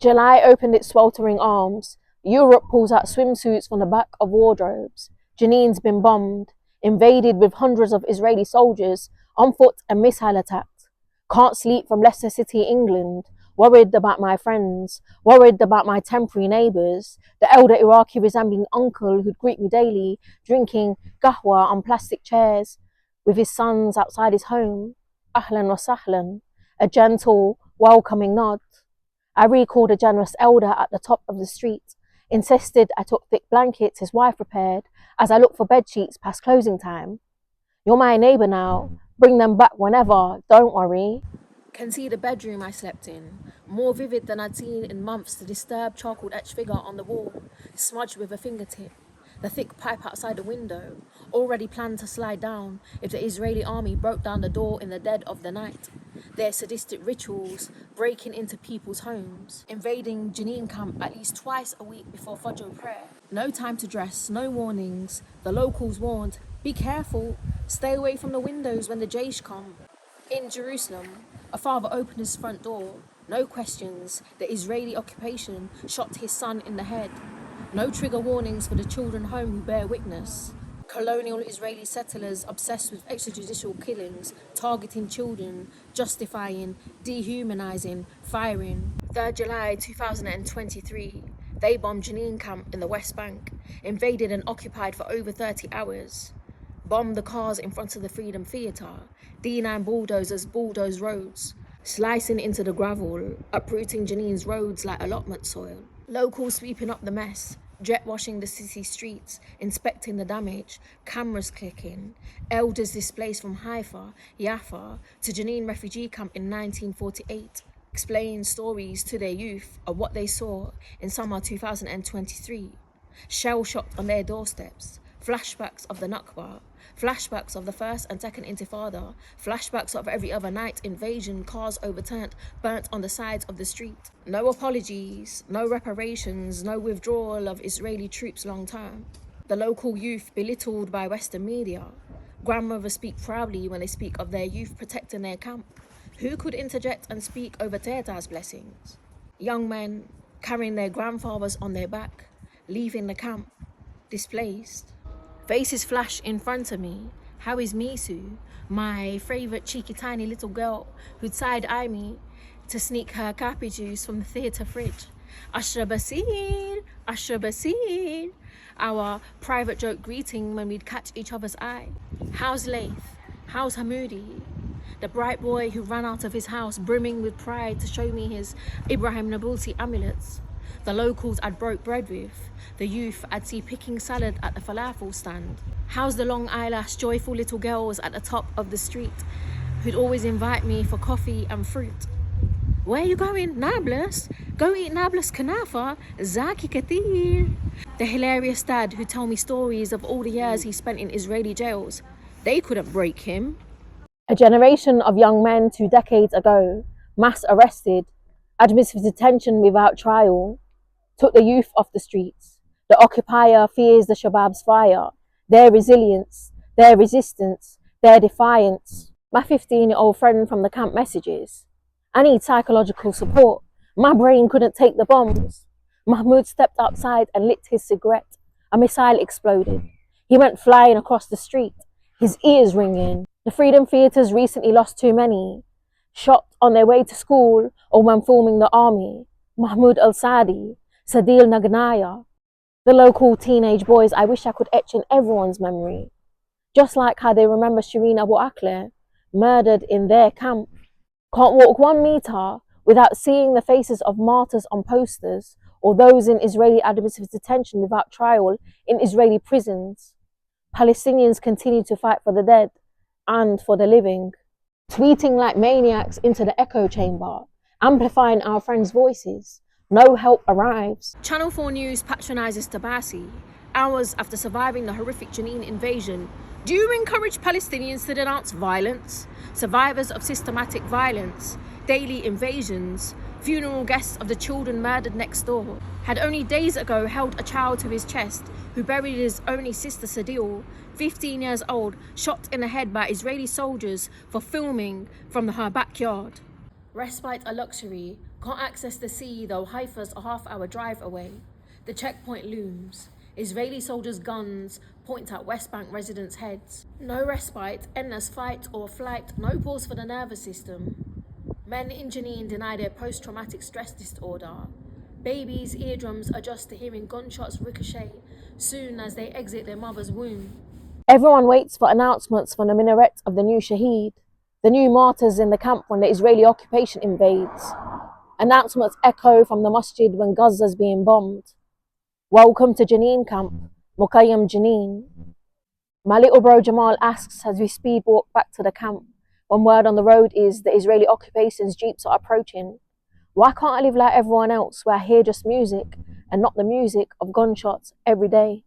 July opened its sweltering arms. Europe pulls out swimsuits from the back of wardrobes. Jenin's been bombed, invaded with hundreds of Israeli soldiers on foot and missile attacked. Can't sleep from Leicester City, England. Worried about my friends, worried about my temporary neighbours, the elder Iraqi resembling uncle who'd greet me daily, drinking qahwa on plastic chairs with his sons outside his home. Ahlan wa sahlan, a gentle, welcoming nod. I recalled a generous elder at the top of the street, insisted I took thick blankets his wife prepared as I looked for bedsheets past closing time. You're my neighbour now, bring them back whenever, don't worry. Can see the bedroom I slept in, more vivid than I'd seen in months, the disturbed charcoal-etched figure on the wall, smudged with a fingertip. The thick pipe outside the window, already planned to slide down if the Israeli army broke down the door in the dead of the night. Their sadistic rituals, breaking into people's homes, invading Jenin camp at least twice a week before Fajr prayer. No time to dress, no warnings. The locals warned, be careful, stay away from the windows when the Jaish come. In Jerusalem, a father opened his front door. No questions, the Israeli occupation shot his son in the head. No trigger warnings for the children home who bear witness. Colonial Israeli settlers obsessed with extrajudicial killings, targeting children, justifying, dehumanizing, firing. 3rd July 2023, they bombed Jenin camp in the West Bank, invaded and occupied for over 30 hours. Bombed the cars in front of the Freedom Theatre. D9 bulldozers bulldoze roads, slicing into the gravel, uprooting Jenin's roads like allotment soil. Locals sweeping up the mess, jet washing the city streets, inspecting the damage, cameras clicking. Elders displaced from Haifa, Jaffa to Jenin refugee camp in 1948, explain stories to their youth of what they saw in summer 2023. Shell-shocked on their doorsteps, flashbacks of the Nakba, flashbacks of the First and Second Intifada, flashbacks of every other night invasion, cars overturned, burnt on the sides of the street. No apologies, no reparations, no withdrawal of Israeli troops long term. The local youth belittled by Western media. Grandmothers speak proudly when they speak of their youth protecting their camp. Who could interject and speak over Teata's blessings? Young men carrying their grandfathers on their back, leaving the camp, displaced. Faces flash in front of me. How is Misu, my favourite cheeky tiny little girl who'd side-eye me to sneak her cappy juice from the theatre fridge? Ashra Basir, Ashra Basir. Our private joke greeting when we'd catch each other's eye. How's Laith? How's Hamoudi? The bright boy who ran out of his house brimming with pride to show me his Ibrahim Nabulsi amulets. The locals I'd broke bread with, the youth I'd see picking salad at the falafel stand. How's the long eyelash joyful little girls at the top of the street who'd always invite me for coffee and fruit? Where are you going? Nablus? Go eat Nablus Kanafa, Zaki Kathir. The hilarious dad who'd tell me stories of all the years he spent in Israeli jails. They couldn't break him. A generation of young men 2 decades ago, mass arrested, administrative detention without trial, took the youth off the streets. The occupier fears the Shabab's fire, their resilience, their resistance, their defiance. My 15-year-old friend from the camp messages, I need psychological support. My brain couldn't take the bombs. Mahmoud stepped outside and lit his cigarette. A missile exploded. He went flying across the street, his ears ringing. The Freedom Theatres recently lost too many, shot on their way to school or when filming the army. Mahmoud al-Sadi, Sadil Nagnaya, the local teenage boys I wish I could etch in everyone's memory. Just like how they remember Shireen Abu Akleh, murdered in their camp. Can't walk 1 meter without seeing the faces of martyrs on posters or those in Israeli administrative detention without trial in Israeli prisons. Palestinians continue to fight for the dead and for the living, tweeting like maniacs into the echo chamber, amplifying our friends' voices. No help arrives. Channel 4 News patronizes Tabasi. Hours after surviving the horrific Jenin invasion, do you encourage Palestinians to denounce violence? Survivors of systematic violence, daily invasions, funeral guests of the children murdered next door, had only days ago held a child to his chest who buried his only sister Sadil, 15 years old, shot in the head by Israeli soldiers for filming from her backyard. Respite a luxury, Can't access the sea, though Haifa's a half-hour drive away. The checkpoint looms. Israeli soldiers' guns point at West Bank residents' heads. No respite, endless fight or flight, no pause for the nervous system. Men in Jenin deny their post-traumatic stress disorder. Babies' eardrums adjust to hearing gunshots ricochet soon as they exit their mother's womb. Everyone waits for announcements from the minaret of the new Shaheed, the new martyrs in the camp when the Israeli occupation invades. Announcements echo from the masjid when Gaza's being bombed. Welcome to Jenin camp, Mukayyam Jenin. My little bro Jamal asks as we speed walk back to the camp, when word on the road is the Israeli occupation's jeeps are approaching. Why can't I live like everyone else where I hear just music and not the music of gunshots every day?